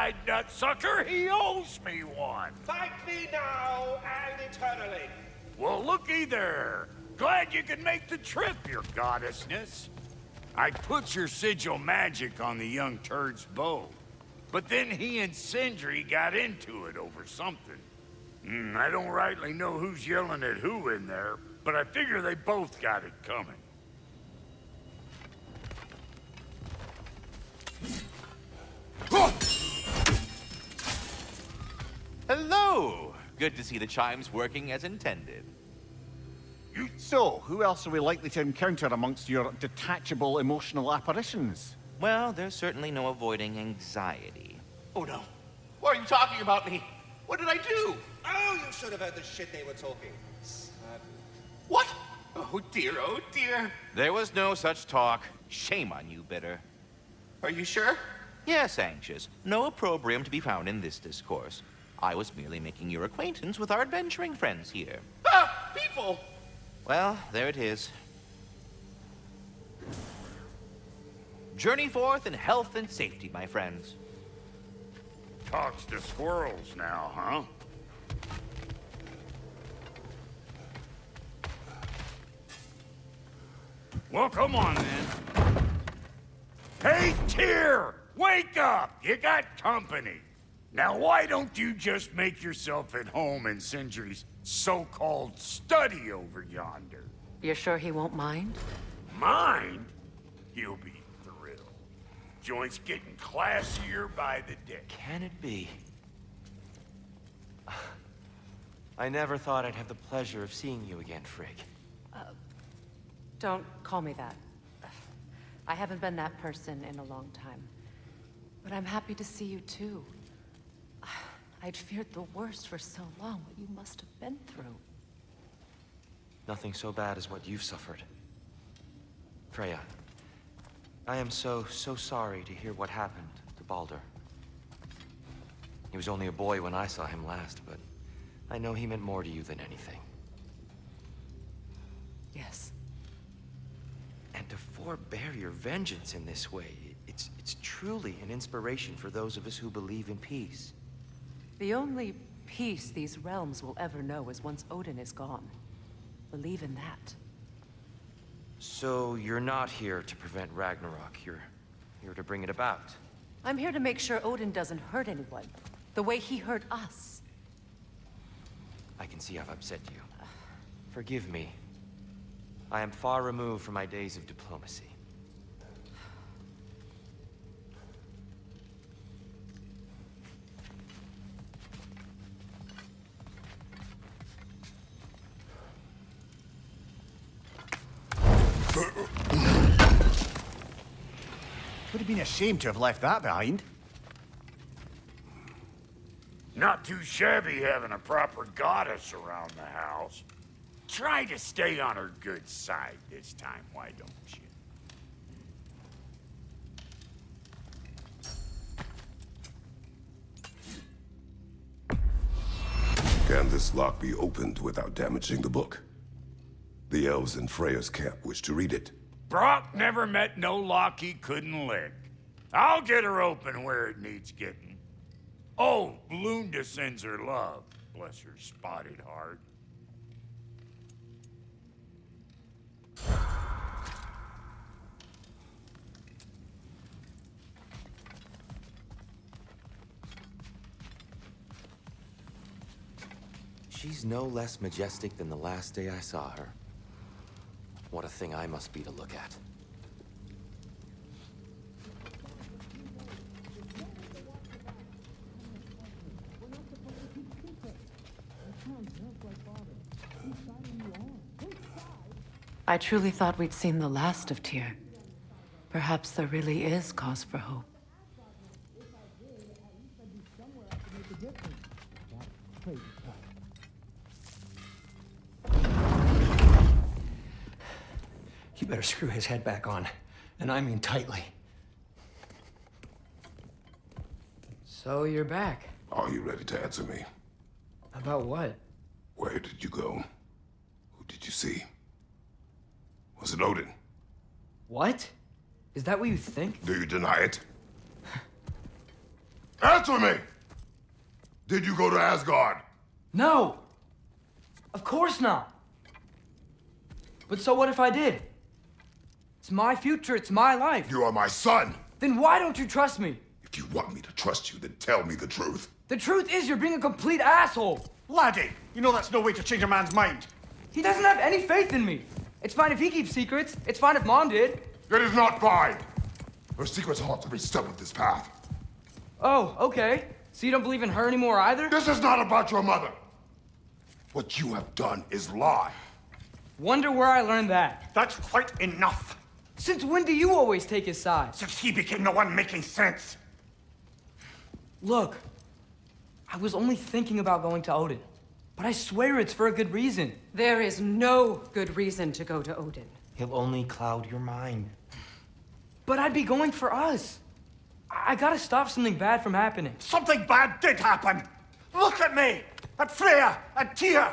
one-eyed nutsucker. He owes me one. Thank me now and eternally. Well, looky there. Glad you could make the trip, your goddessness. I put your sigil magic on the young turd's bow. But then he and Sindri got into it over something. I don't rightly know who's yelling at who in there, but I figure they both got it coming. Hello! Good to see the chimes working as intended. So, who else are we likely to encounter amongst your detachable emotional apparitions? Well, there's certainly no avoiding anxiety. Oh no. Why are you talking about me? What did I do? Oh, you should have heard the shit they were talking. What? Oh dear, oh dear. There was no such talk. Shame on you, Bitter. Are you sure? Yes, Anxious. No opprobrium to be found in this discourse. I was merely making your acquaintance with our adventuring friends here. Ah, people! Well, there it is. Journey forth in health and safety, my friends. Talks to squirrels now, huh? Well, come on, then. Hey, Tyr! Wake up! You got company. Now, why don't you just make yourself at home in Sindri's so-called study over yonder? You're sure he won't mind? Mind? He'll be thrilled. Joint's getting classier by the day. Can it be? I never thought I'd have the pleasure of seeing you again, Frigg. Don't call me that. I haven't been that person in a long time. But I'm happy to see you too. I'd feared the worst for so long, what you must have been through. Nothing so bad as what you've suffered. Freya, I am so sorry to hear what happened to Baldur. He was only a boy when I saw him last, but I know he meant more to you than anything. Yes. And to forbear your vengeance in this way, it's truly an inspiration for those of us who believe in peace. The only peace these realms will ever know is once Odin is gone. Believe in that. So you're not here to prevent Ragnarok, you're here to bring it about. I'm here to make sure Odin doesn't hurt anyone, the way he hurt us. I can see I've upset you. Forgive me. I am far removed from my days of diplomacy. Would have been a shame to have left that behind. Not too shabby having a proper goddess around the house. Try to stay on her good side this time, why don't you? Can this lock be opened without damaging the book? The elves in Freya's camp wish to read it. Brock never met no lock he couldn't lick. I'll get her open where it needs getting. Oh, Lunda sends her love. Bless her spotted heart. She's no less majestic than the last day I saw her. What a thing I must be to look at. I truly thought we'd seen the last of Tyr. Perhaps there really is cause for hope. You better screw his head back on, and I mean tightly. So you're back. Are you ready to answer me? About what? Where did you go? Who did you see? Was it Odin? What? Is that what you think? Do you deny it? Answer me! Did you go to Asgard? No! Of course not! But so what if I did? It's my future, it's my life. You are my son! Then why don't you trust me? If you want me to trust you, then tell me the truth. The truth is you're being a complete asshole. Laddie, you know that's no way to change a man's mind. He doesn't have any faith in me. It's fine if he keeps secrets. It's fine if Mom did. It is not fine! Her secrets haunt every step of this path. Oh, okay. So you don't believe in her anymore either? This is not about your mother! What you have done is lie. Wonder where I learned that. That's quite enough. Since when do you always take his side? Since he became the one making sense. Look, I was only thinking about going to Odin. But I swear it's for a good reason. There is no good reason to go to Odin. He'll only cloud your mind. But I'd be going for us. I gotta stop something bad from happening. Something bad did happen. Look at me, at Freya, and Tyr.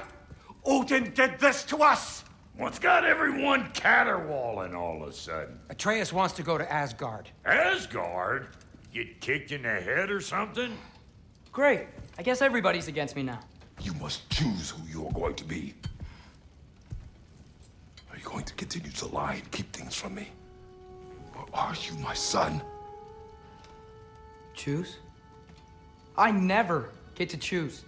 Odin did this to us. What's got everyone caterwauling all of a sudden? Atreus wants to go to Asgard. Asgard? Get kicked in the head or something? Great. I guess everybody's against me now. You must choose who you are going to be. Are you going to continue to lie and keep things from me? Or are you my son? Choose? I never get to choose.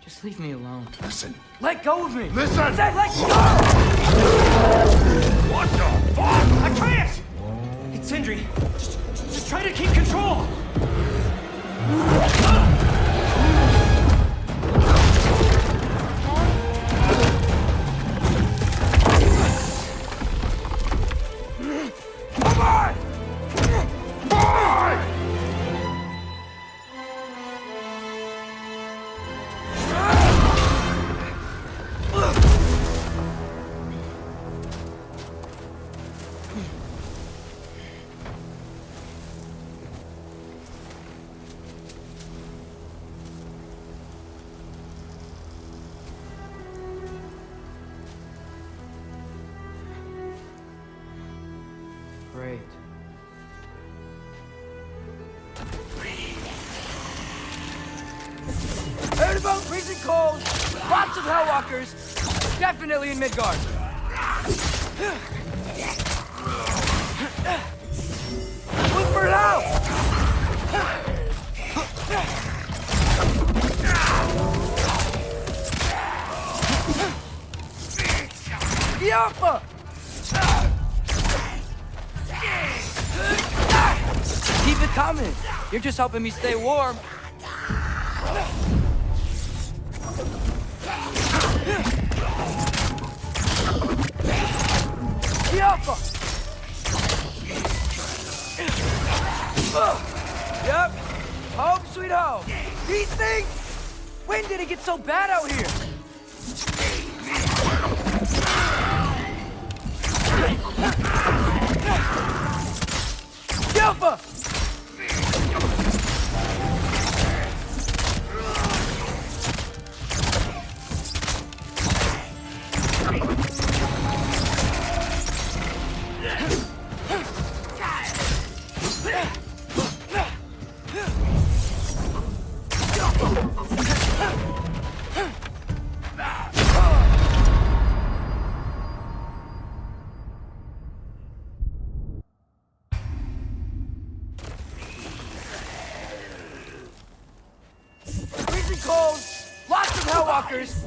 Just leave me alone. Listen. Let go of me! Listen! I said let go! What the fuck? Atreus! It's Sindri. Just try to keep control! Come on! Bye! Great. Heard about freezing cold, lots of Hellwalkers, definitely in Midgard. Look for help! Yappa! Keep it coming. You're just helping me stay warm. Yappa! Yep. Home sweet home. These things! When did it get so bad out here? Yappa! Freezing cold, lots of Hellwalkers,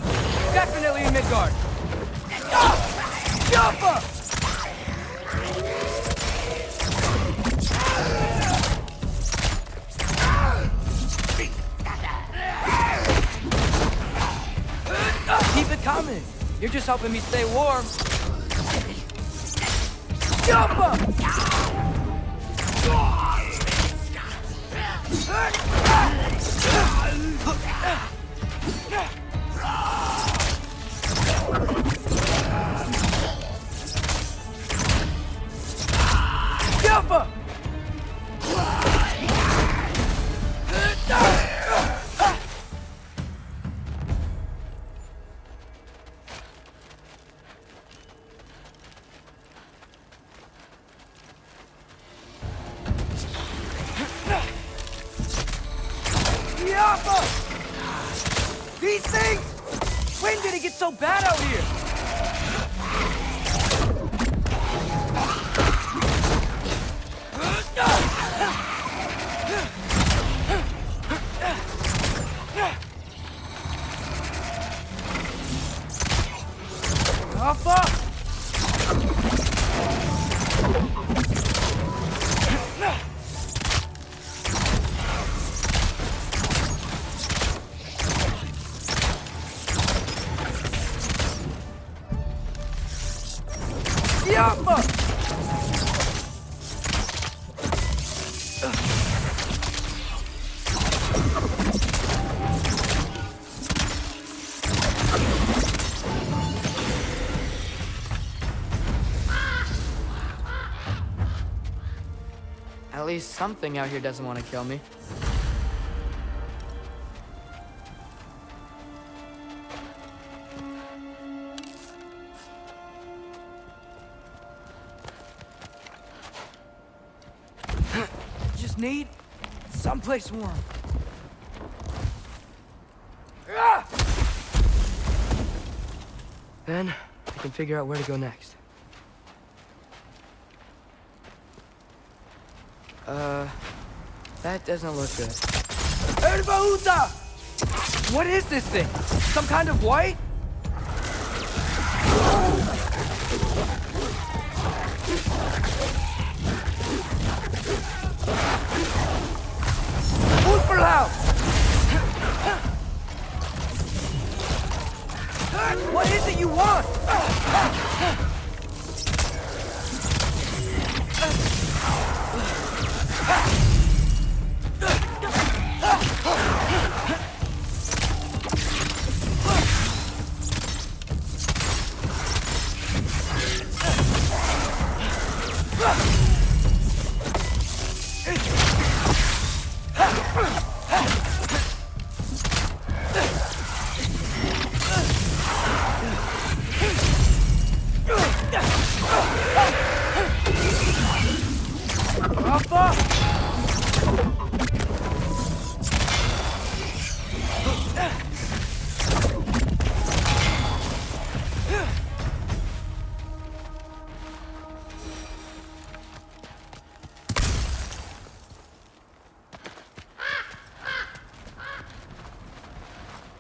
definitely in Midgard. Yappa! Keep it coming. You're just helping me stay warm. Yappa! Yappa! get so bad out here? Oh, fuck! Yapma! At least something out here doesn't want to kill me. Just need someplace warm. Then I can figure out where to go next. That doesn't look good. Erbaúta! What is this thing? Some kind of white? Ulverlau! What is it you want?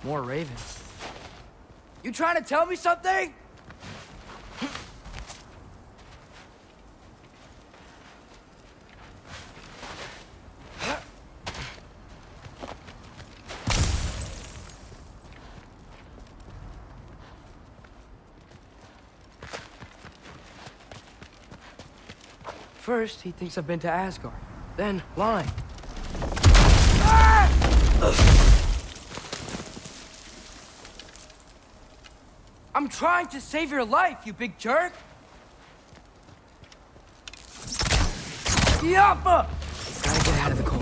More ravens. You trying to tell me something? First, he thinks I've been to Asgard. Then, lying. I'm trying to save your life, you big jerk! Yappa! Gotta get out of the cold.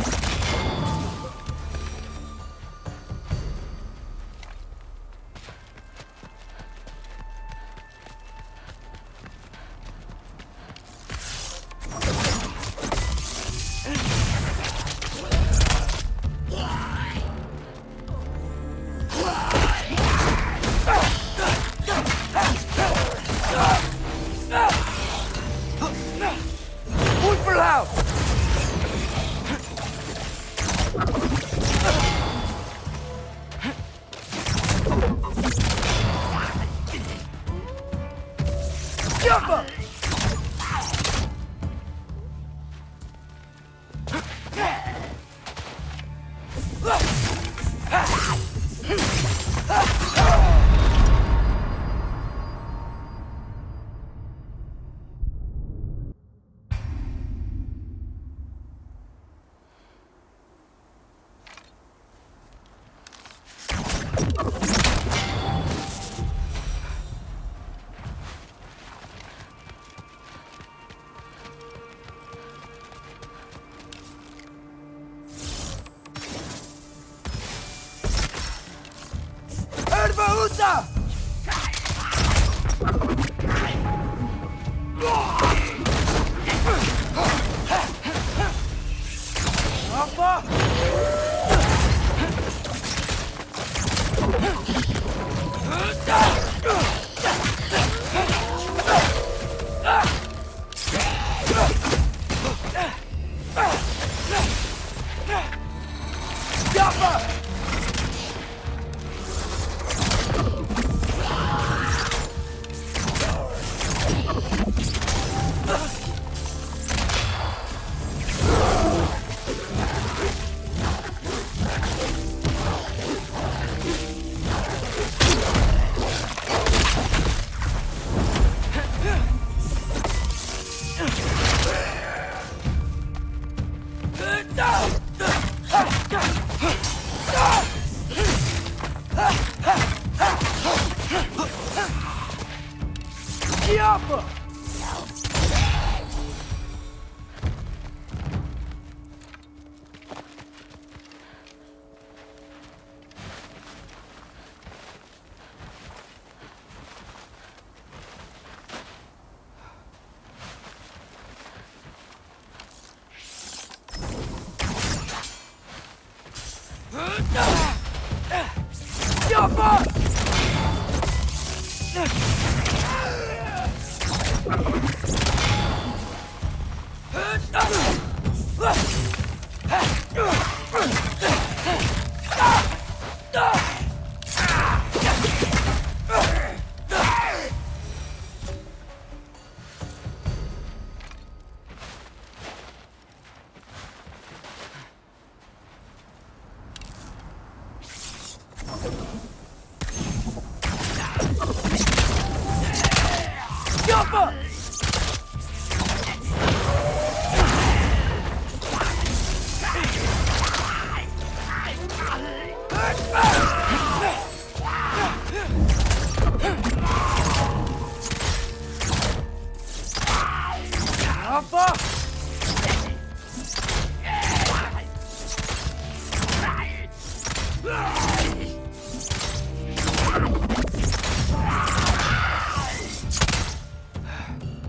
Yappa!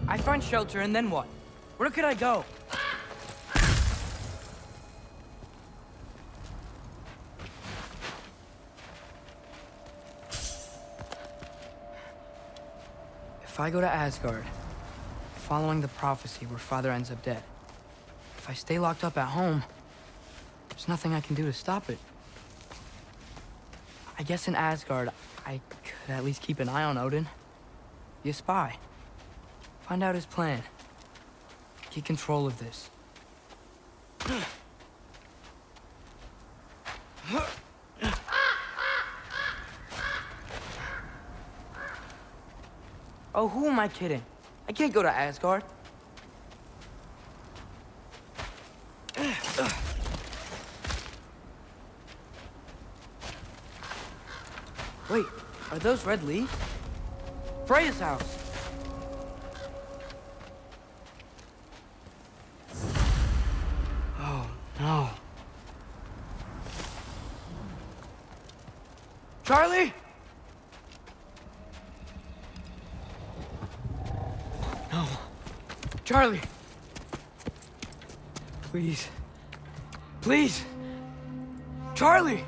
I find shelter, and then what? Where could I go? If I go to Asgard, following the prophecy where Father ends up dead, if I stay locked up at home, there's nothing I can do to stop it. I guess in Asgard, I could at least keep an eye on Odin. Be a spy. Find out his plan. Get control of this. Oh, who am I kidding? I can't go to Asgard. Wait, are those red leaves? Freya's house. Oh, no. Charlie? No. Charlie. Please. Please. Charlie!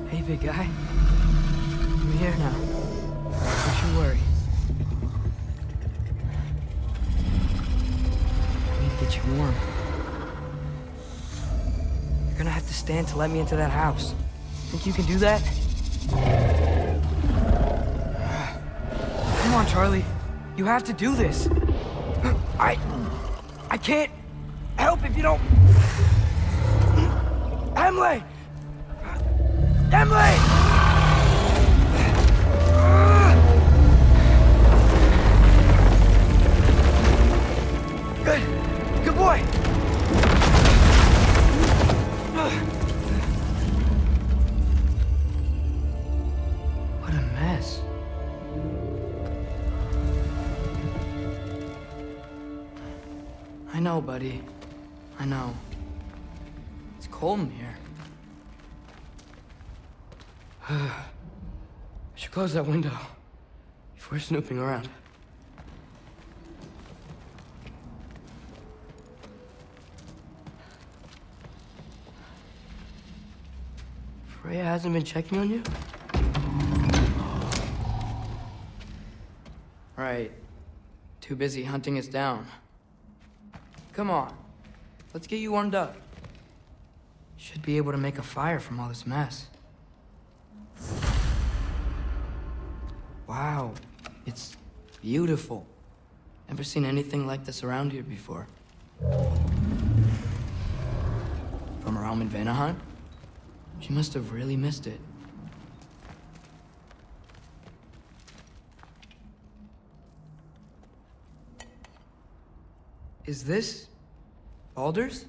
Hey, big guy. I'm here now. Don't you worry. I need to get you warm. You're gonna have to stand to let me into that house. Think you can do that? Come on, Charlie. You have to do this. I can't help if you don't... Emily! Emily! Good boy! What a mess. I know, buddy. I know. It's cold in here. I should close that window before snooping around. Freya hasn't been checking on you? Right. Too busy hunting us down. Come on. Let's get you warmed up. Should be able to make a fire from all this mess. Wow. It's beautiful. Never seen anything like this around here before. From her home in Vanaheim? She must have really missed it. Is this Baldur's?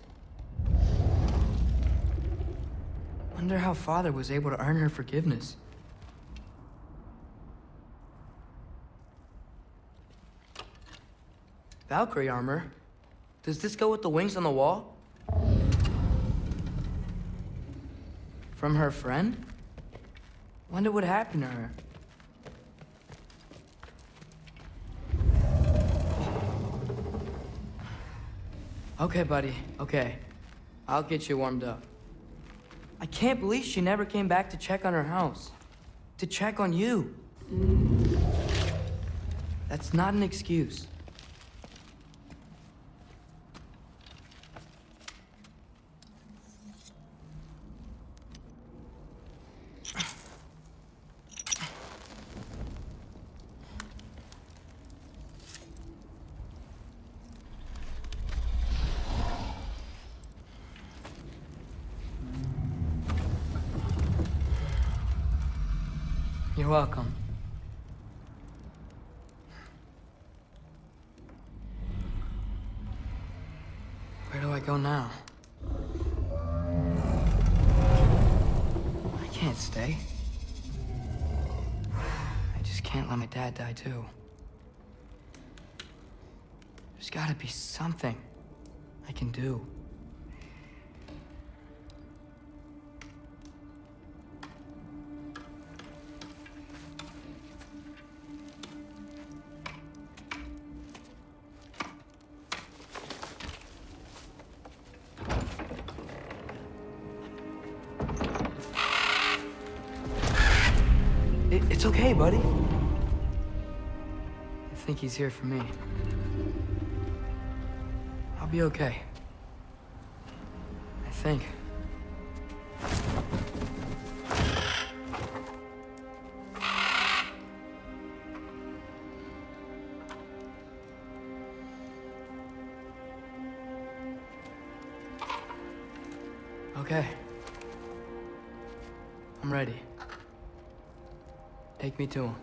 Wonder how Father was able to earn her forgiveness. Valkyrie armor? Does this go with the wings on the wall? From her friend? Wonder what happened to her. Okay, buddy, okay. I'll get you warmed up. I can't believe she never came back to check on her house. To check on you. That's not an excuse. You're welcome. Where do I go now? I can't stay. I just can't let my dad die too. There's gotta be something I can do. It's okay, buddy. I think he's here for me. I'll be okay. I think. Okay. I'm ready. Take me to him.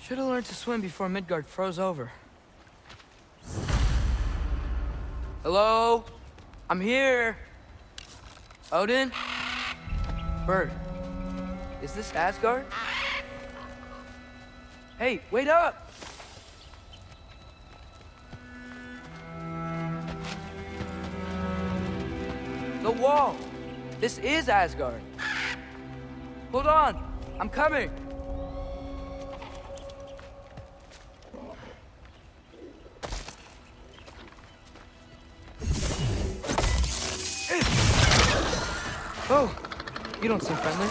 Should have learned to swim before Midgard froze over. Hello? I'm here. Odin? Bird. Is this Asgard? Hey, wait up! The wall! This is Asgard. Hold on, I'm coming. Oh, you don't seem friendly.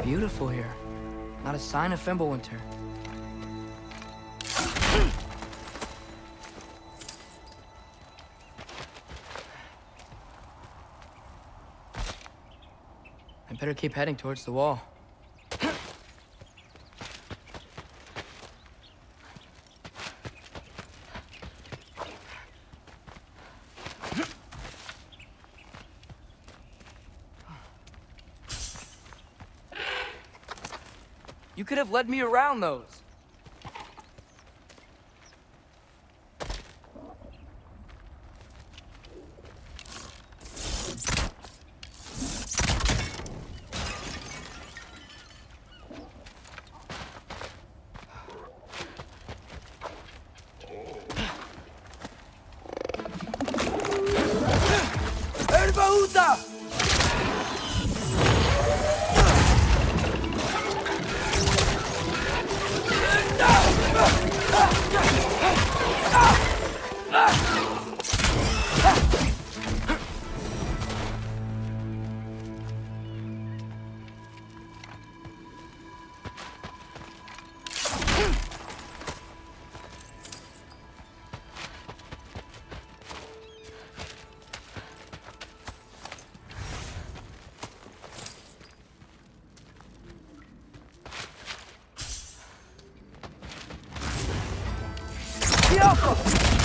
Beautiful here. Not a sign of Fimbulwinter. I better keep heading towards the wall. You could have led me around those.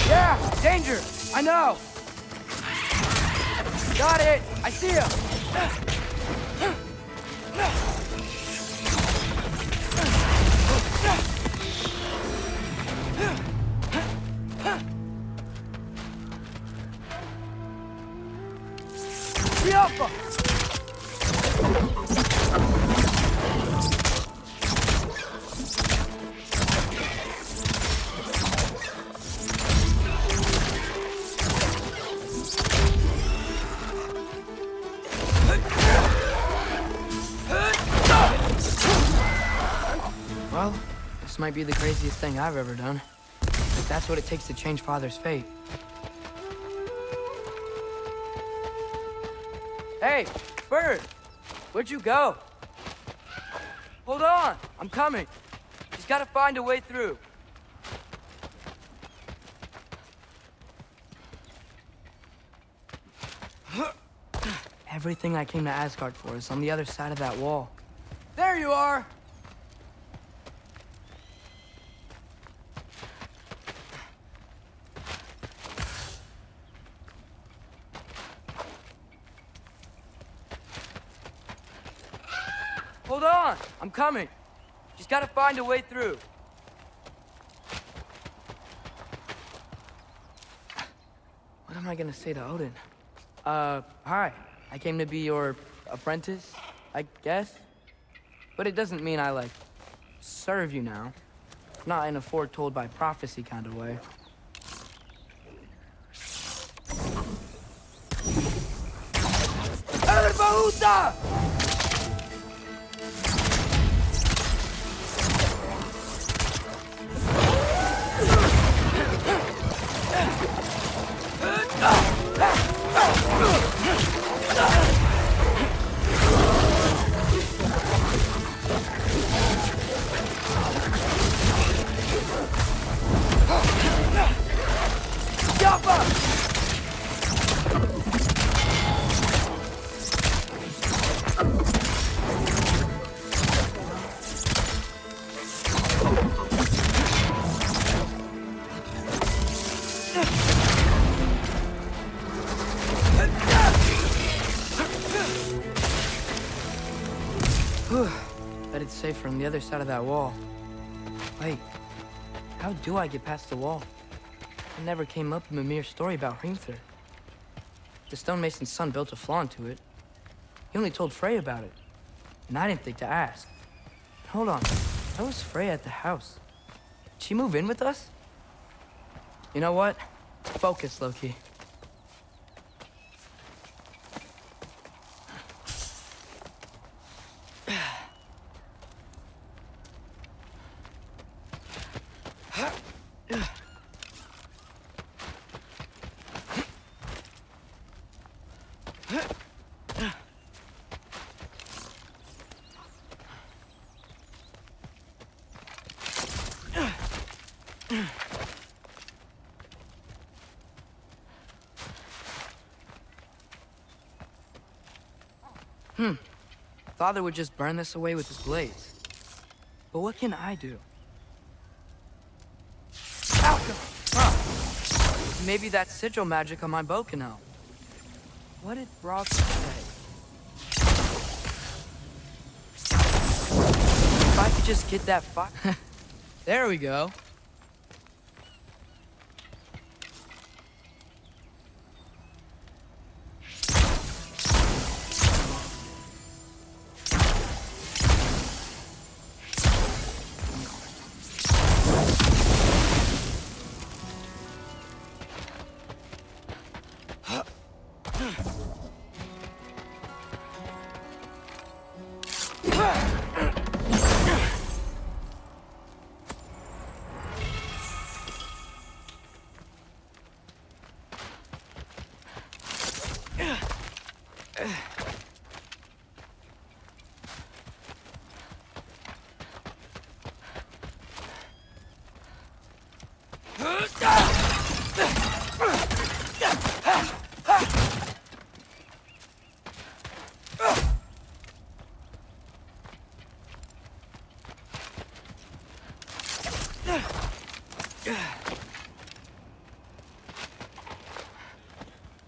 Yeah, danger! I know! Got it! I see him! Well, this might be the craziest thing I've ever done. But that's what it takes to change Father's fate. Hey, Bird! Where'd you go? Hold on! I'm coming! Just gotta find a way through. Everything I came to Asgard for is on the other side of that wall. There you are! Hold on! I'm coming! Just gotta find a way through. What am I gonna say to Odin? Hi. I came to be your apprentice, I guess? But it doesn't mean I, like, serve you now. Not in a foretold by prophecy kind of way. El Bahuta! Bet it's safer on the other side of that wall. Wait, how do I get past the wall? It never came up in Mimir's story about Hrimthur. The stonemason's son built a flaw into it. He only told Frey about it. and I didn't think to ask. Hold on, how was Freya at the house? Did she move in with us? You know what? Focus, Loki. Father would just burn this away with his blades. But what can I do? Huh. Maybe that sigil magic on my bow can help. What did Brock say? If I could just get that fire... There we go.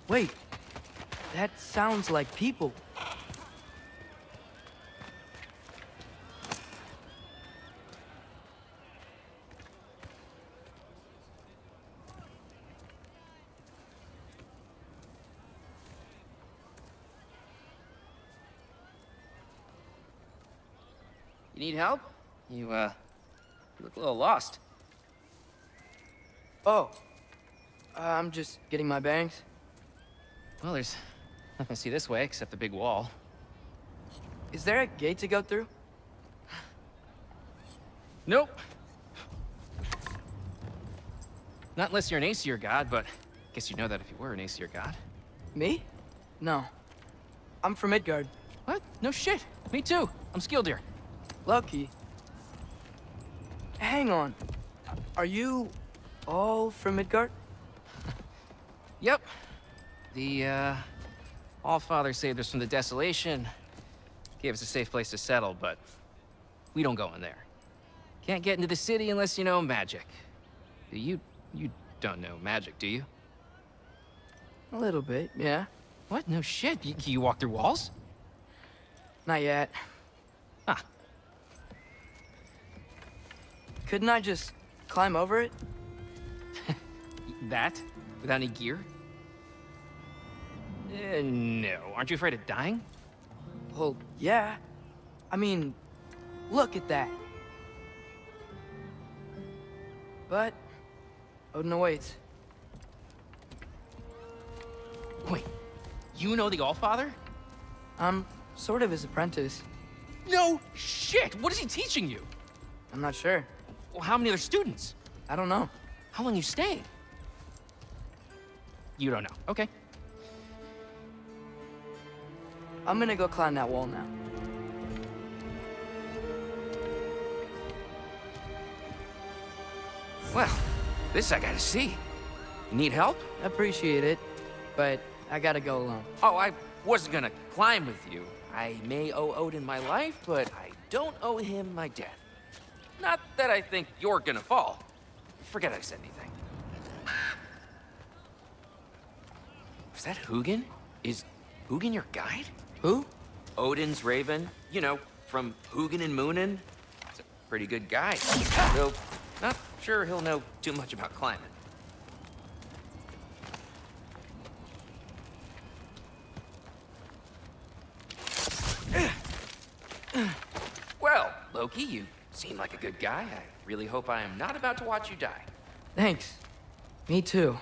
Wait, that sounds like people. You need help? You look a little lost. Oh, I'm just getting my bearings. Well, there's nothing to see this way except the big wall. Is there a gate to go through? Nope. Not unless you're an Aesir god, but I guess you'd know that if you were an Aesir god. Me? No. I'm from Midgard. What? No shit. Me too. I'm skilled here. Lucky. Hang on. Are you all from Midgard? Yep. The, Allfather saved us from the desolation. Gave us a safe place to settle, but we don't go in there. Can't get into the city unless you know magic. You don't know magic, do you? A little bit, yeah. What? No shit. You walk through walls? Not yet. Huh. Couldn't I just climb over it? That? Without any gear? No. Aren't you afraid of dying? Well, yeah. I mean, look at that. But Odin awaits. Wait, you know the Allfather? I'm sort of his apprentice. No shit! What is he teaching you? I'm not sure. Well, how many other students? I don't know. How long you staying? You don't know. Okay. I'm gonna go climb that wall now. Well, this I gotta see. You need help? Appreciate it, but I gotta go alone. Oh, I wasn't gonna climb with you. I may owe Odin my life, but I don't owe him my death. Not that I think you're gonna fall. Forget I said anything. Was that Hugin? Is Hugin your guide? Who? Odin's raven. You know, from Hugin and Moonin. He's a pretty good guy. Though, not sure he'll know too much about climbing. Well, Loki, you seem like a good guy. I really hope I am not about to watch you die. Thanks. Me too.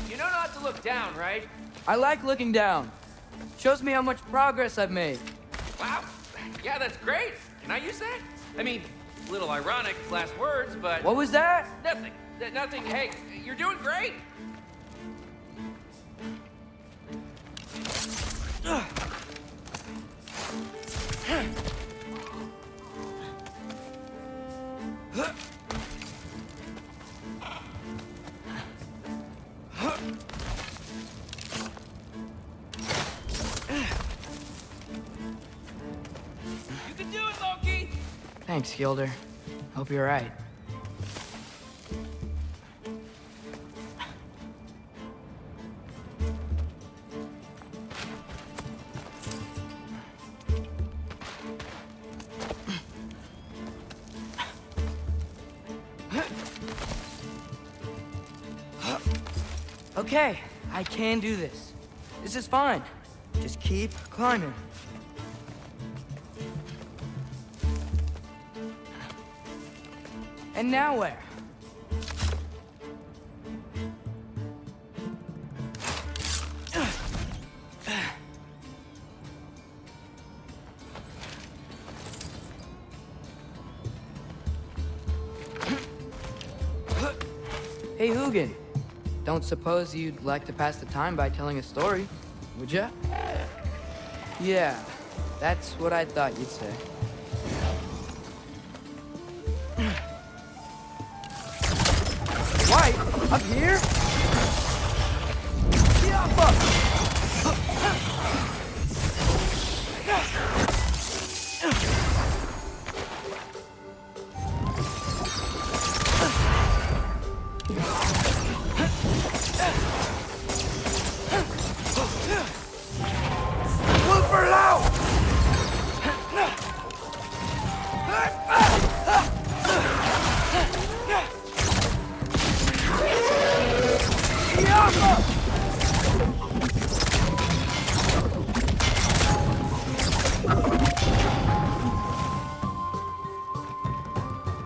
You know not to look down, right? I like looking down. Shows me how much progress I've made. Wow. Yeah, that's great. Can I use that? I mean, a little ironic, last words, but... What was that? Nothing. Nothing. Hey, you're doing great. You can do it, Loki! Thanks, Gilder. Hope you're right. Okay, I can do this. This is fine. Just keep climbing. And now where? Hey, Hugin. Don't suppose you'd like to pass the time by telling a story, would ya? Yeah, that's what I thought you'd say. White? Up here?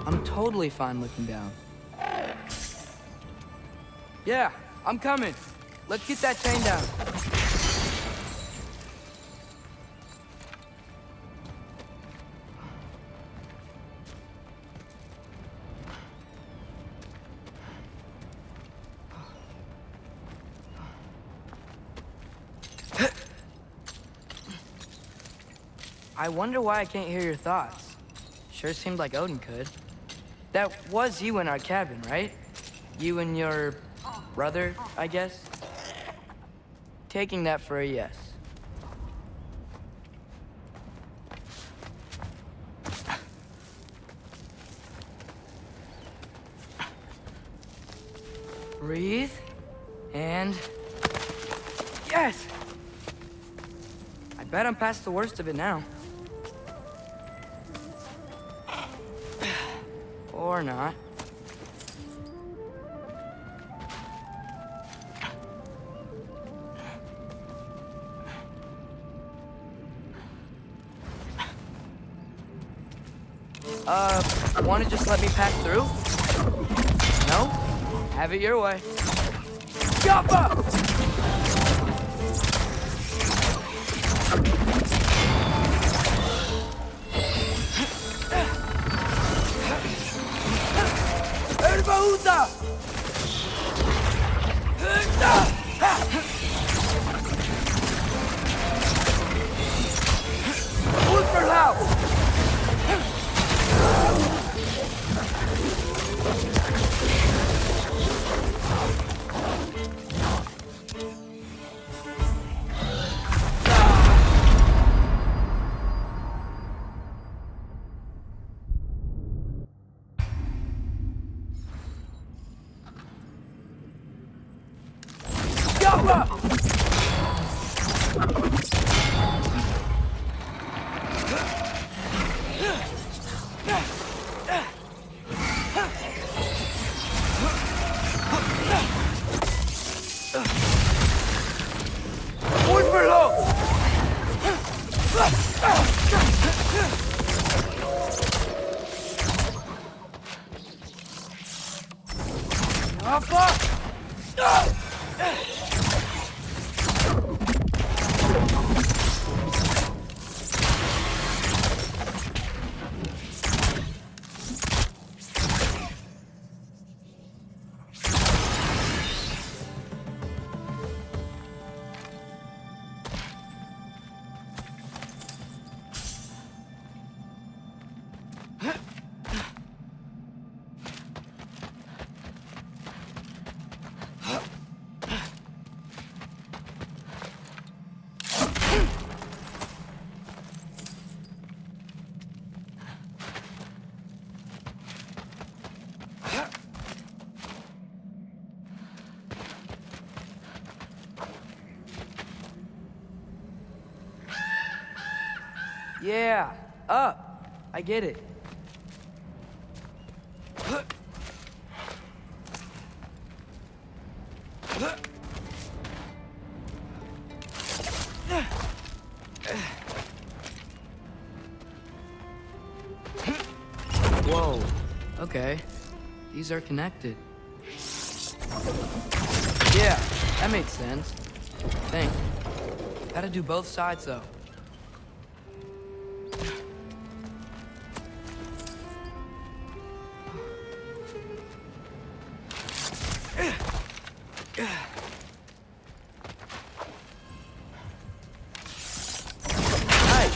I'm totally fine looking down. Yeah, I'm coming. Let's get that chain down. I wonder why I can't hear your thoughts. Sure seemed like Odin could. That was you in our cabin, right? You and your brother, I guess? Taking that for a yes. Breathe, and... Yes! I bet I'm past the worst of it now. Or not. Want to just let me pass through? No? Have it your way. Jump up! Yeah, up. I get it. Whoa. Okay. These are connected. Yeah, that makes sense. I think. Gotta do both sides, though. Nice.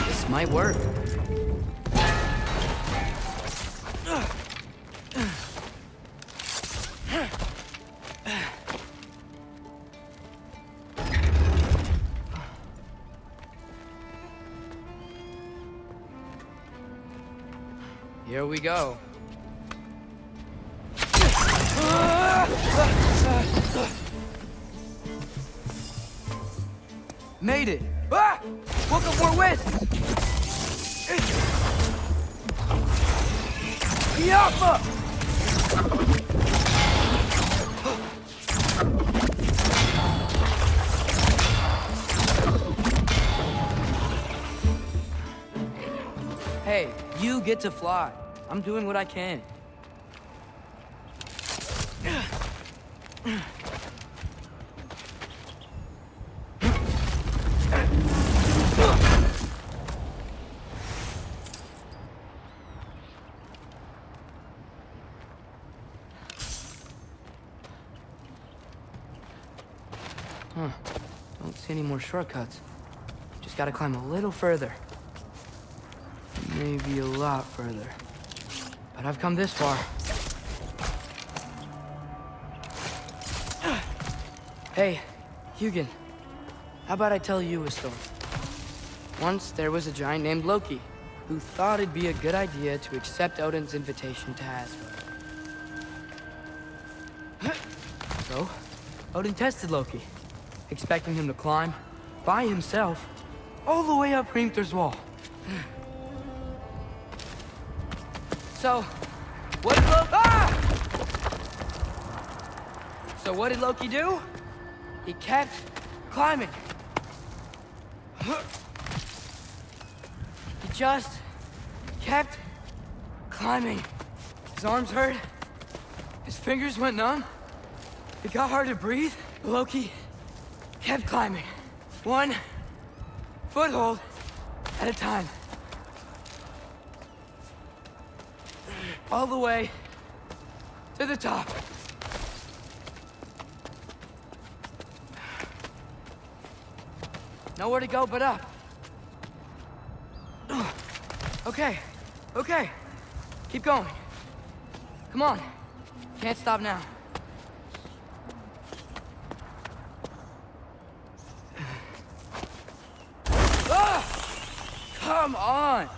This might work. Here we go. Made it! Ah! Woke up more west! Yappa! Hey, you get to fly. I'm doing what I can. Huh. Don't see any more shortcuts. Just gotta climb a little further. Maybe a lot further. But I've come this far. Hey, Hugin. How about I tell you a story? Once there was a giant named Loki who thought it'd be a good idea to accept Odin's invitation to Asgard. So, Odin tested Loki, expecting him to climb by himself all the way up Hrimthur's wall. So, what did what did Loki do? He kept climbing. He just kept climbing. His arms hurt. His fingers went numb. It got hard to breathe. Loki kept climbing. One foothold at a time. All the way to the top. Nowhere to go but up. Okay, okay. Keep going. Come on. Can't stop now. Come on!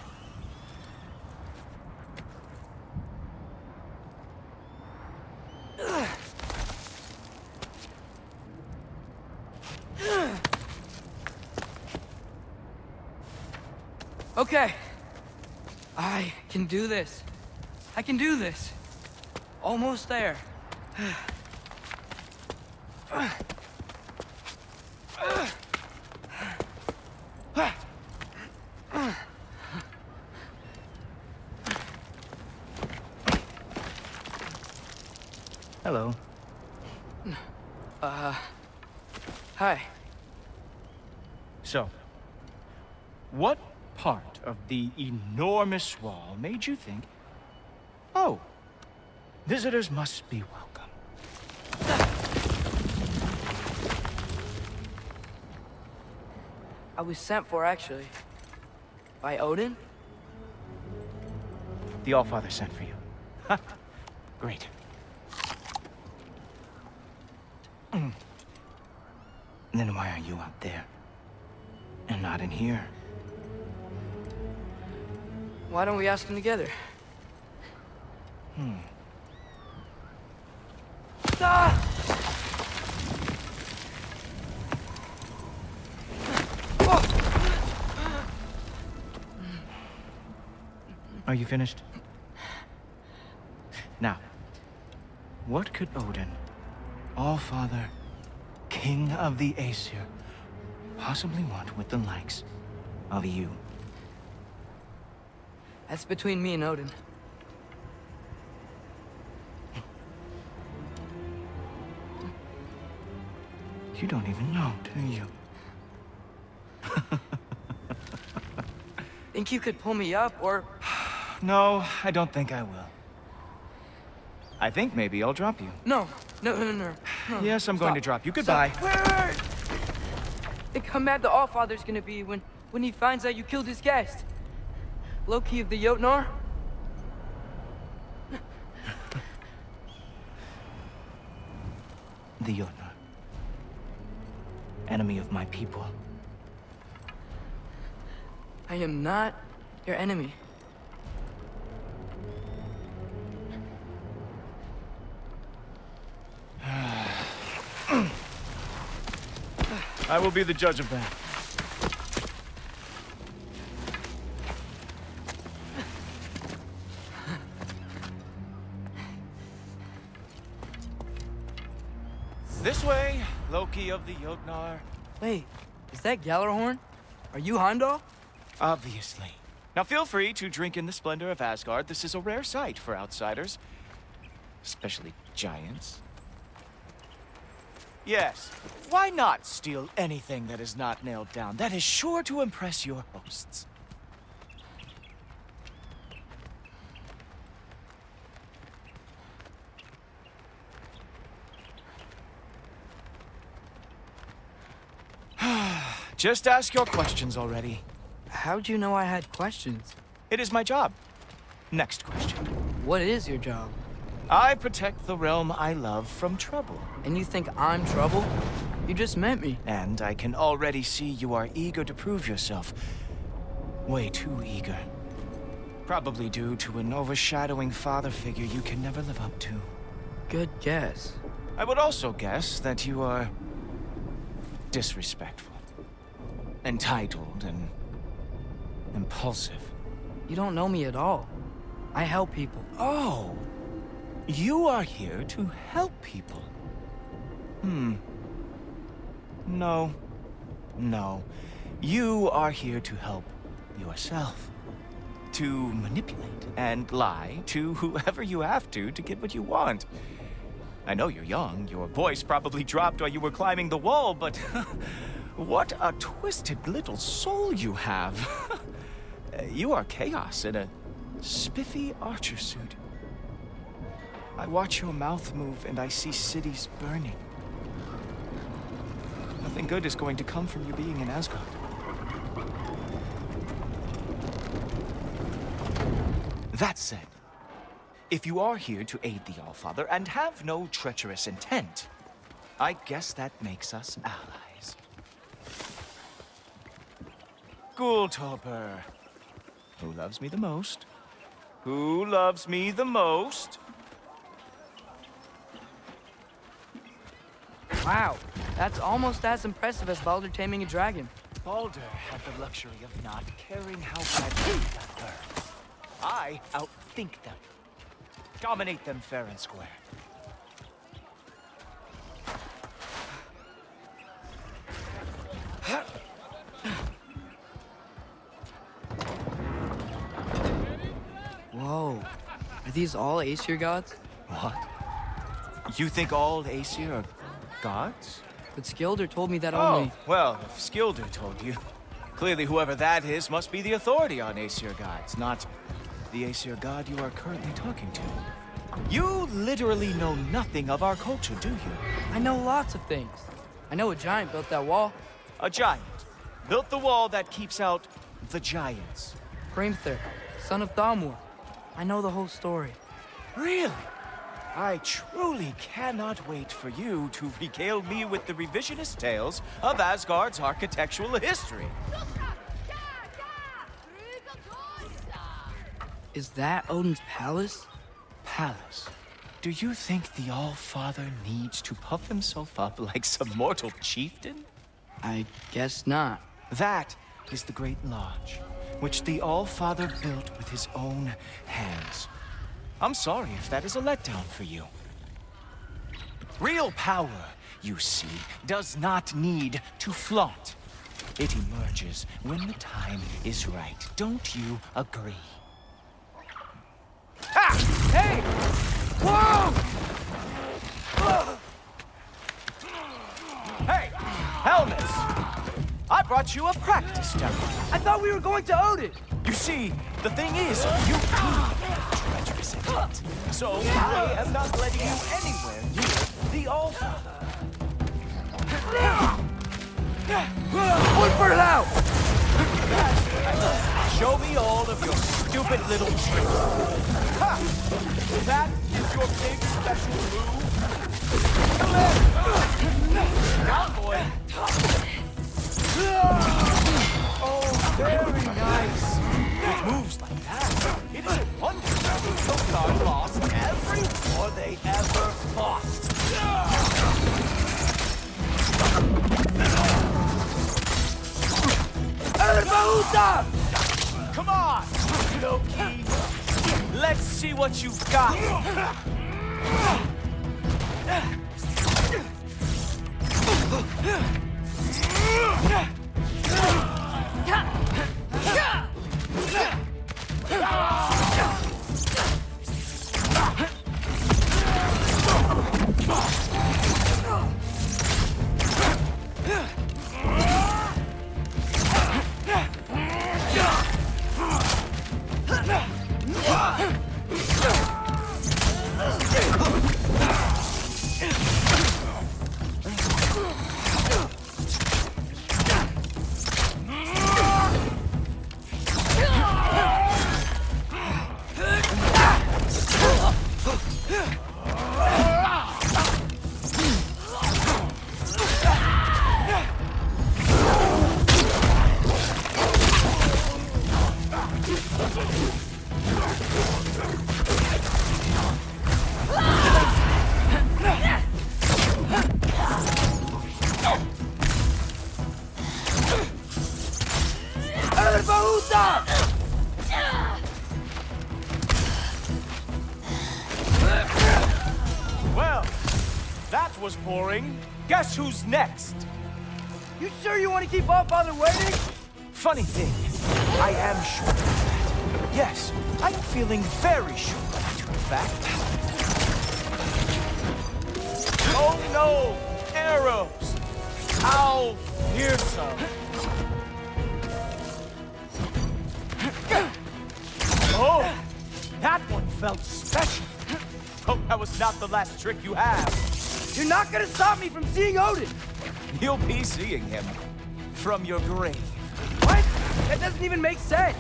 Okay. I can do this. I can do this. Almost there. Hello. Hi. So, what part of the enormous wall made you think, oh, visitors must be welcome? I was sent for, actually. By Odin? The Allfather sent for you. Ha! Great. Then why are you out there? And not in here? Why don't we ask them together? Ah! Are you finished? Now, what could Odin, All-Father, King of the Aesir, possibly want with the likes of you? That's between me and Odin. You don't even know, do you? Think you could pull me up, or... No, I don't think I will. I think maybe I'll drop you. No. Yes, I'm going to drop you. Goodbye. Wait. Think how mad the Allfather's gonna be when he finds out you killed his guest. Loki of the Jotnar? The Jotnar. Enemy of my people. I am not your enemy. I will be the judge of that. This way, Loki of the Jotnar. Wait, is that Gjallarhorn? Are you Heimdall? Obviously. Now feel free to drink in the splendor of Asgard. This is a rare sight for outsiders. Especially giants. Yes, why not steal anything that is not nailed down? That is sure to impress your hosts. Just ask your questions already. How'd you know I had questions? It is my job. Next question. What is your job? I protect the realm I love from trouble. And you think I'm trouble? You just met me. And I can already see you are eager to prove yourself. Way too eager. Probably due to an overshadowing father figure you can never live up to. Good guess. I would also guess that you are disrespectful, entitled, and impulsive. You don't know me at all. I help people. Oh, you are here to help people. No. You are here to help yourself. To manipulate and lie to whoever you have to get what you want. I know you're young, your voice probably dropped while you were climbing the wall, but what a twisted little soul you have. You are chaos in a spiffy archer suit. I watch your mouth move and I see cities burning. Nothing good is going to come from you being in Asgard. That said, if you are here to aid the Allfather and have no treacherous intent, I guess that makes us allies. Gulltober. Who loves me the most? Who loves me the most? Wow, that's almost as impressive as Baldur taming a dragon. Baldur had the luxury of not caring how bad he got burned. I outthink them. Dominate them fair and square. Whoa, are these all Aesir gods? What? You think all Aesir are gods? But Skilder told me that Oh, only... well, if Skilder told you, clearly whoever that is must be the authority on Aesir gods, not the Aesir god you are currently talking to. You literally know nothing of our culture, do you? I know lots of things. I know a giant built that wall. A giant built the wall that keeps out the giants. Hrimthur, son of Thamur. I know the whole story. Really? I truly cannot wait for you to regale me with the revisionist tales of Asgard's architectural history. Is that Odin's palace? Palace? Do you think the All-Father needs to puff himself up like some mortal chieftain? I guess not. That is the Great Lodge, which the All-Father built with his own hands. I'm sorry if that is a letdown for you. Real power, you see, does not need to flaunt. It emerges when the time is right. Don't you agree? Ha! Hey! Whoa! Hey, helmets! I brought you a practice demo. I thought we were going to Odin! You see, the thing is, you could get treacherous at it. So I am not letting you anywhere near the All-Father. One for it out! Show me all of your stupid little tricks. Ha! That is your big special move? Come in! Down, boy! Oh, very nice. With moves like that, it is a wonder that Asgard lost every war they ever fought. Come on, Loki. Let's see what you've got. Well, that was boring. Guess who's next? You sure you want to keep All-Father waiting? Funny thing, I am sure of that. Yes, I'm feeling very sure, matter of fact. Oh no! Arrows! How fearsome! Oh! That one felt special! Hope that was not the last trick you have. You're not gonna stop me from seeing Odin! You'll be seeing him from your grave. What? That doesn't even make sense!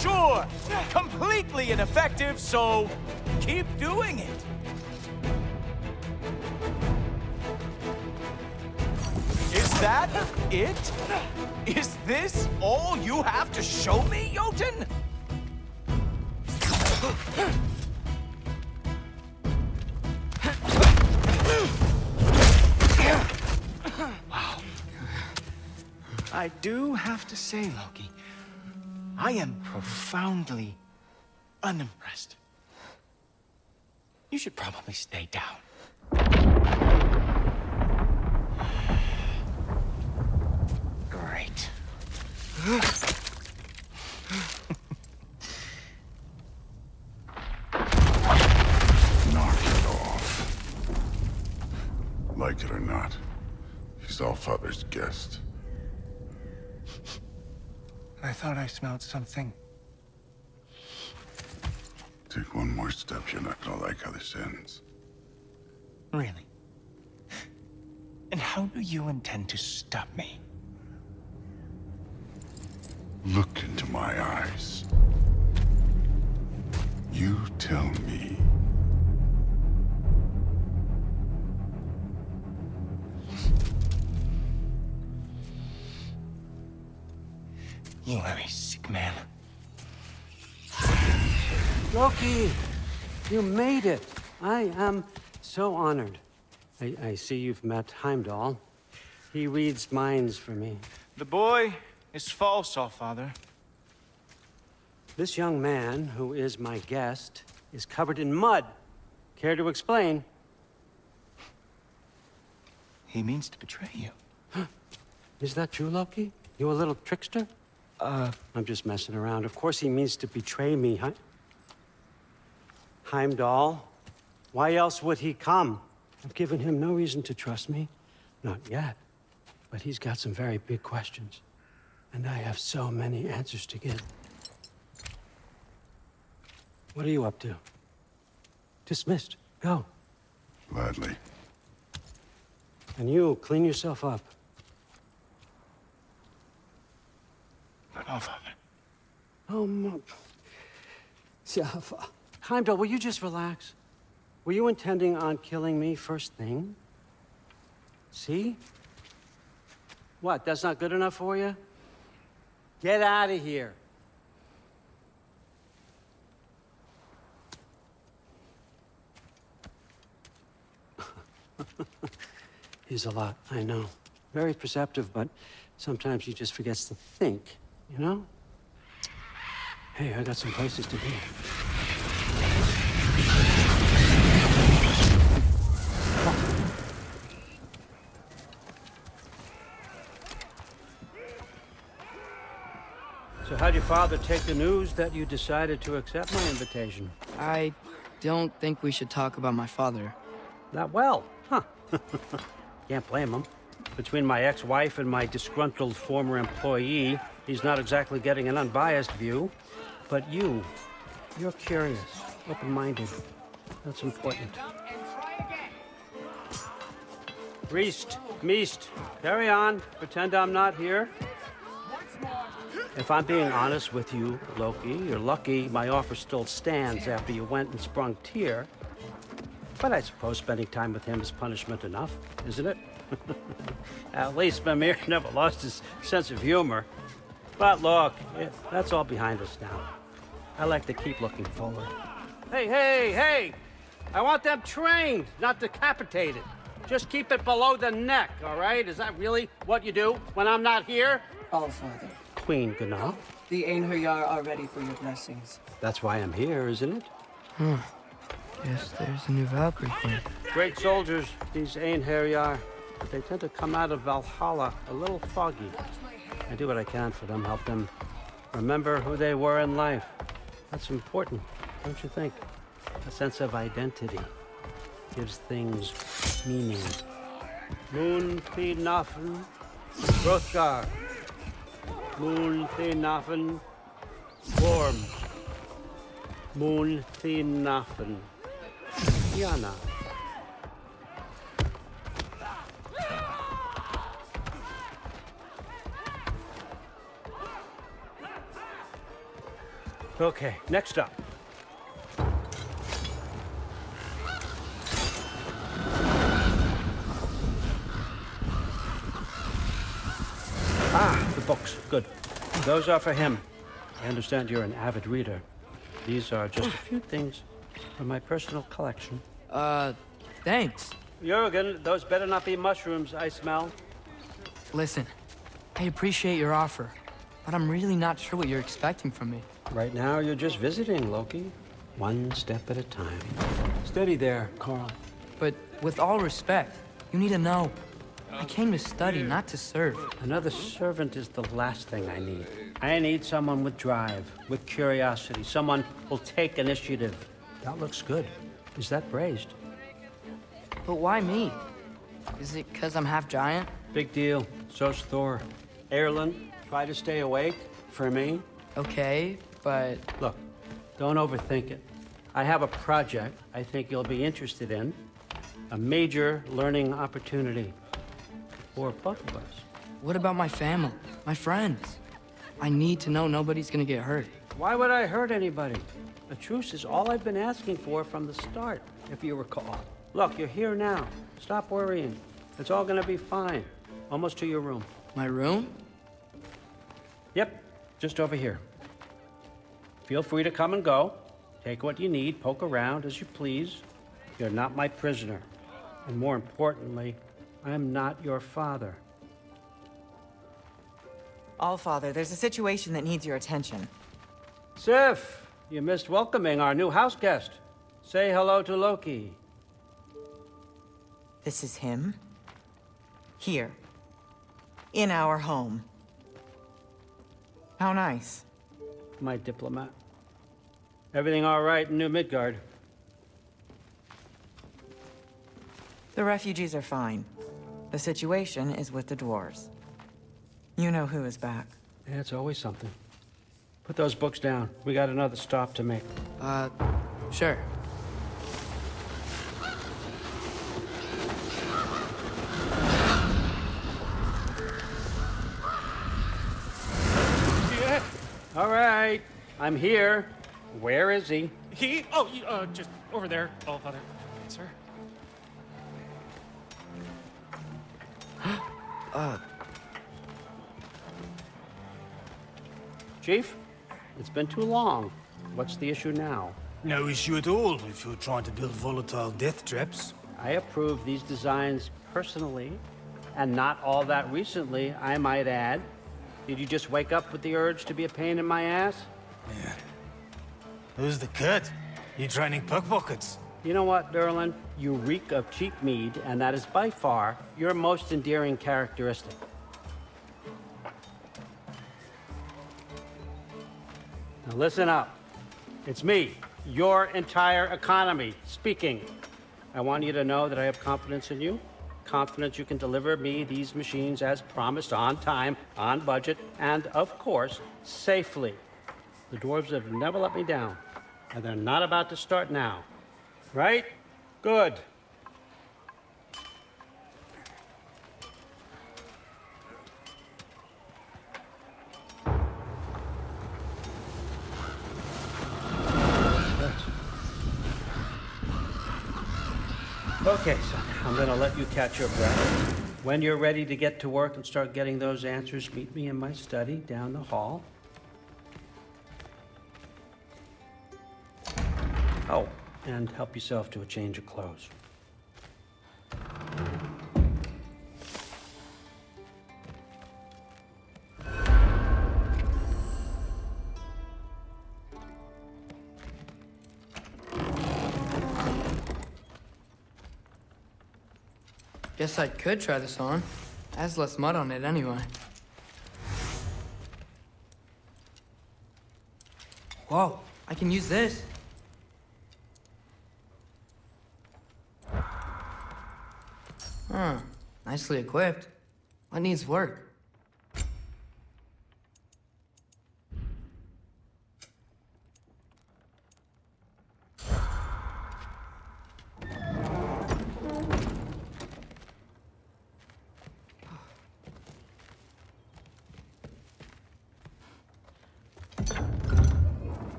Sure! Completely ineffective, so keep doing it! Is that it? Is this all you have to show me, Jotun? Wow. I do have to say, Loki, I am profoundly unimpressed. You should probably stay down. Great. Knock it off. Like it or not, he's All-Father's guest. I thought I smelled something. Take one more step, you're not gonna like how this ends. Really? And how do you intend to stop me? Look into my eyes. You tell me. You are a sick man. Loki, you made it. I am so honored. I see you've met Heimdall. He reads minds for me. The boy is false, Allfather. This young man, who is my guest, is covered in mud. Care to explain? He means to betray you. Is that true, Loki? You a little trickster? I'm just messing around. Of course he means to betray me, huh? Heimdall, why else would he come? I've given him no reason to trust me. Not yet. But he's got some very big questions. And I have so many answers to give. What are you up to? Dismissed. Go. Gladly. And you, clean yourself up. But Allfather. Oh, Heimdall, will you just relax? Were you intending on killing me first thing? See? What, that's not good enough for you? Get out of here. He's a lot, I know. Very perceptive, but sometimes he just forgets to think, you know? Hey, I got some places to be. So how'd your father take the news that you decided to accept my invitation? I don't think we should talk about my father. Not well, huh? Can't blame him. Between my ex-wife and my disgruntled former employee, he's not exactly getting an unbiased view. But you're curious, open-minded. That's important. Reist, Meest, carry on. Pretend I'm not here. If I'm being honest with you, Loki, you're lucky my offer still stands after you went and sprung Tyr. But I suppose spending time with him is punishment enough, isn't it? At least Mimir never lost his sense of humor. But look, that's all behind us now. I like to keep looking forward. Hey! I want them trained, not decapitated. Just keep it below the neck, all right? Is that really what you do when I'm not here? Allfather. Queen Gná. The Einherjar are ready for your blessings. That's why I'm here, isn't it? Guess there's a new Valkyrie queen. Great soldiers, these Einherjar. But they tend to come out of Valhalla a little foggy. I do what I can for them, help them remember who they were in life. That's important, don't you think? A sense of identity gives things meaning. Moon Thinafen, Hrothgar. Moon Thinafen, Worm. Moon Thinafen, Yana. Okay, next up. Ah, the books. Good. Those are for him. I understand you're an avid reader. These are just a few things from my personal collection. Thanks. Jurgen, those better not be mushrooms I smell. Listen, I appreciate your offer, but I'm really not sure what you're expecting from me. Right now, you're just visiting, Loki. One step at a time. Steady there, Carl. But with all respect, you need to know. I came to study, not to serve. Another servant is the last thing I need. I need someone with drive, with curiosity, someone who'll take initiative. That looks good. Is that praised? But why me? Is it because I'm half giant? Big deal. So's Thor. Erlen, try to stay awake for me. Okay, but... Look, don't overthink it. I have a project I think you'll be interested in. A major learning opportunity. For both of us. What about my family? My friends? I need to know nobody's gonna get hurt. Why would I hurt anybody? A truce is all I've been asking for from the start, if you recall. Look, you're here now. Stop worrying. It's all gonna be fine. Almost to your room. My room? Yep, just over here. Feel free to come and go. Take what you need, poke around as you please. You're not my prisoner. And more importantly, I'm not your father. Allfather, there's a situation that needs your attention. Sif, you missed welcoming our new house guest. Say hello to Loki. This is him? Here. In our home. How nice. My diplomat. Everything all right in New Midgard? The refugees are fine. The situation is with the dwarves. You know who is back. Yeah, it's always something. Put those books down. We got another stop to make. Sure. Yeah. All right. I'm here. Where is he? He? Oh, just over there. Oh, Father. Sir? Chief, it's been too long. What's the issue now? No issue at all if you're trying to build volatile death traps. I approve these designs personally, and not all that recently, I might add. Did you just wake up with the urge to be a pain in my ass? Yeah. Who's the cut? You training pickpockets? You know what, Derlin? You reek of cheap mead, and that is by far your most endearing characteristic. Now listen up. It's me, your entire economy, speaking. I want you to know that I have confidence in you. Confidence you can deliver me these machines as promised, on time, on budget, and of course, safely. The dwarves have never let me down, and they're not about to start now. Right? Good. Okay, son, I'm gonna let you catch your breath. When you're ready to get to work and start getting those answers, meet me in my study down the hall. Oh, and help yourself to a change of clothes. Guess I could try this on. It has less mud on it anyway. Whoa, I can use this. Huh, nicely equipped. What needs work?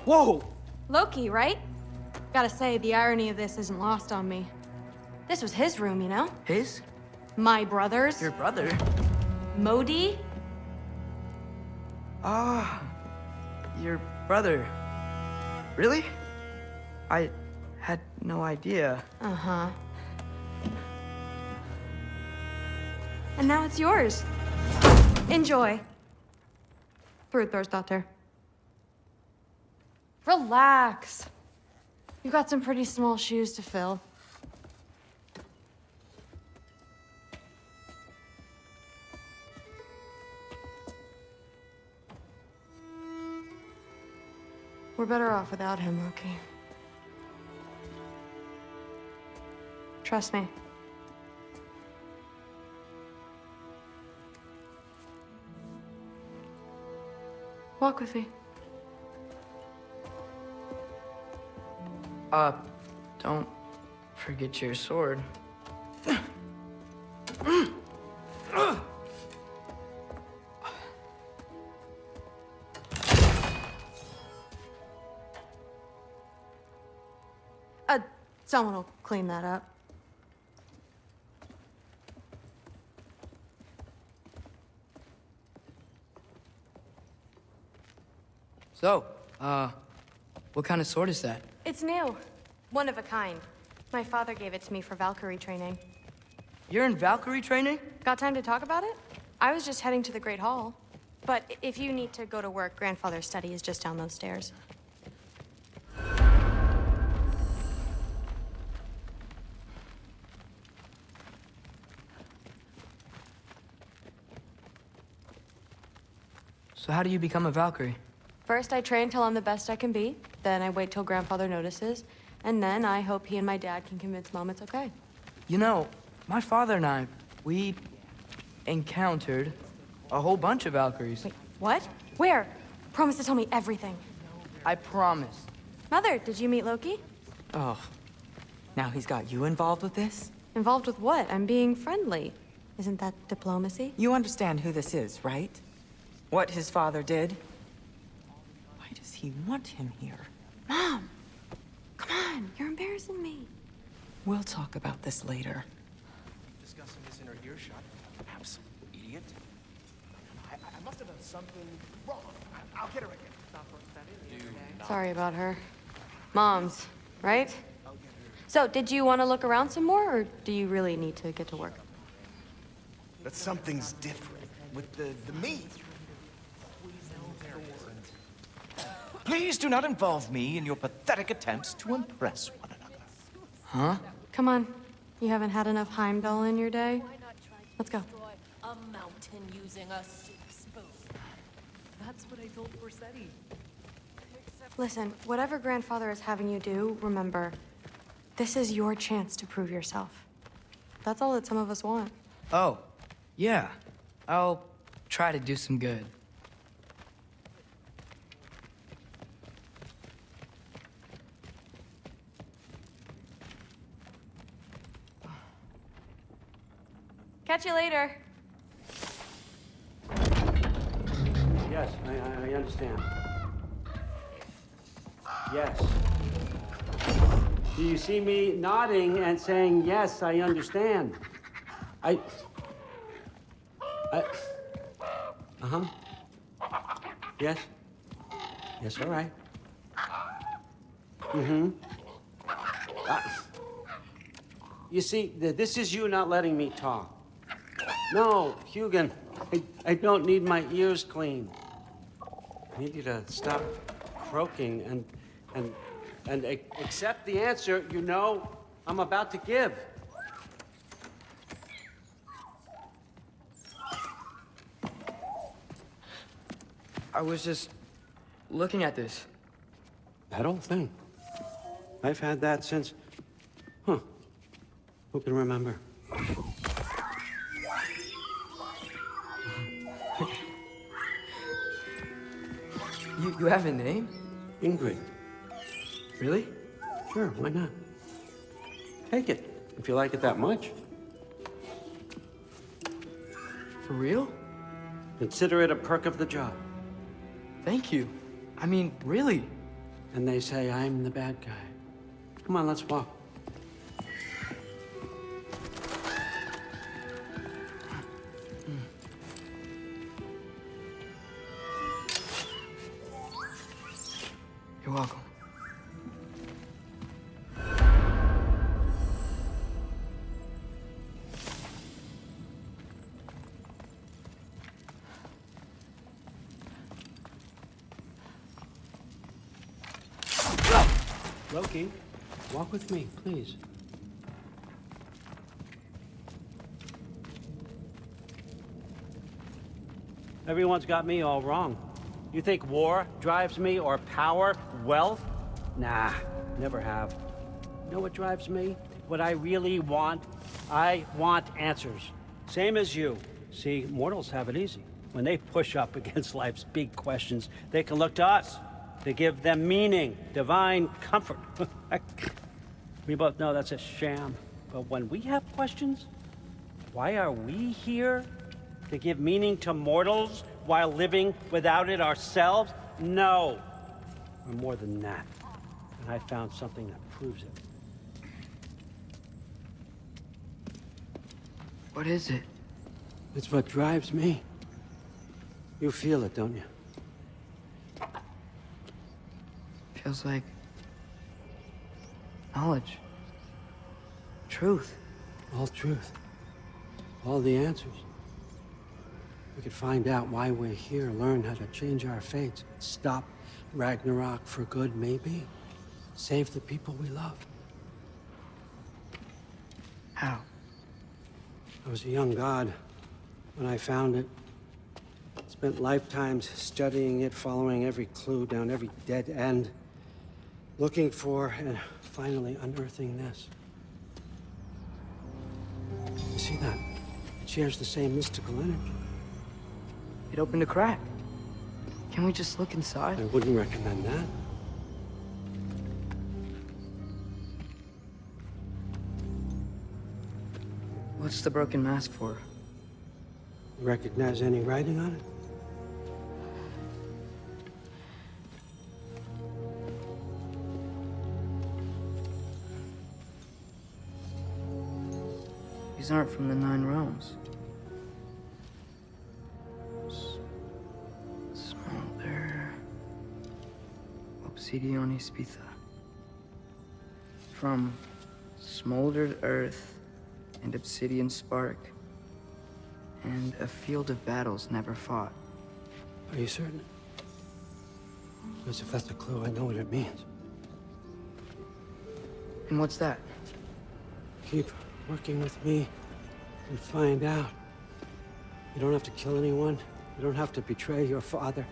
Whoa! Loki, right? Gotta say, the irony of this isn't lost on me. This was his room, you know? His? My brother's. Your brother? Modi? Ah, your brother. Really? I had no idea. Uh-huh. And now it's yours. Enjoy. Daughter. Relax. You've got some pretty small shoes to fill. We're better off without him, Loki. Trust me. Walk with me. Don't forget your sword. Someone will clean that up. So, what kind of sword is that? It's new. One of a kind. My father gave it to me for Valkyrie training. You're in Valkyrie training? Got time to talk about it? I was just heading to the Great Hall. But if you need to go to work, Grandfather's study is just down those stairs. So how do you become a Valkyrie? First, I train till I'm the best I can be. Then I wait till Grandfather notices. And then I hope he and my dad can convince Mom it's okay. You know, my father and I, we encountered a whole bunch of Valkyries. Wait, what? Where? Promise to tell me everything. I promise. Mother, did you meet Loki? Oh, now he's got you involved with this? Involved with what? I'm being friendly. Isn't that diplomacy? You understand who this is, right? What his father did? Why does he want him here? Mom! Come on, you're embarrassing me. We'll talk about this later. Discussing this in her earshot. Absolute idiot. I must have done something wrong. I'll get her again. Sorry about her. Moms, right? So, did you want to look around some more, or do you really need to get to work? But something's different with the me. Please do not involve me in your pathetic attempts to impress one another. Huh? Come on. You haven't had enough Heimdall in your day? Let's go. A mountain using a soup spoon. That's what I told Corsetti. Listen, whatever Grandfather is having you do, remember, this is your chance to prove yourself. That's all that some of us want. Oh, yeah. I'll try to do some good. Catch you later. Yes, I understand. Yes. Do you see me nodding and saying, yes, I understand? Uh-huh. Yes? Yes, all right. Mm-hmm. You see, this is you not letting me talk. No, Hugin, I don't need my ears cleaned. I need you to stop croaking and accept the answer you know I'm about to give. I was just looking at this. That old thing. I've had that since... Huh. Who can remember? You have a name? Ingrid. Really? Sure, why not? Take it, if you like it that much. For real? Consider it a perk of the job. Thank you. I mean, really. And they say I'm the bad guy. Come on, let's walk. You're welcome. Loki, walk with me, please. Everyone's got me all wrong. You think war drives me, or power, wealth? Nah, never have. You know what drives me? What I really want? I want answers. Same as you. See, mortals have it easy. When they push up against life's big questions, they can look to us to give them meaning, divine comfort. We both know that's a sham. But when we have questions, why are we here? To give meaning to mortals while living without it ourselves? No. We're more than that. And I found something that proves it. What is it? It's what drives me. You feel it, don't you? Feels like knowledge. Truth. All truth. All the answers. We could find out why we're here, learn how to change our fates, stop Ragnarök for good, maybe. Save the people we love. How? I was a young god when I found it. Spent lifetimes studying it, following every clue down every dead end, looking for and finally unearthing this. You see that? It shares the same mystical energy. It opened a crack. Can we just look inside? I wouldn't recommend that. What's the broken mask for? You recognize any writing on it? These aren't from the Nine Realms. Smolder. Obsidione Spitha. From smoldered earth and obsidian spark, and a field of battles never fought. Are you certain? Because if that's a clue, I know what it means. And what's that? Keep working with me and find out. You don't have to kill anyone. You don't have to betray your father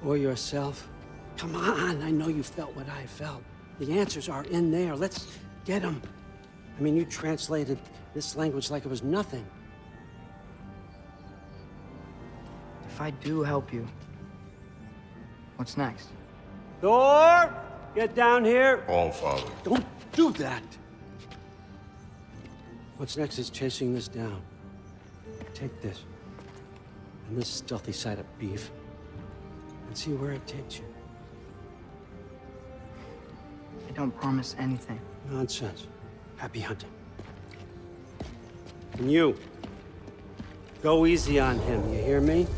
or yourself. Come on, I know you felt what I felt. The answers are in there. Let's get them. I mean, you translated this language like it was nothing. If I do help you, what's next? Thor! Get down here! All Father. Don't do that! What's next is chasing this down. Take this, and this stealthy side of beef, and see where it takes you. I don't promise anything. Nonsense. Happy hunting. And you, go easy on him, you hear me?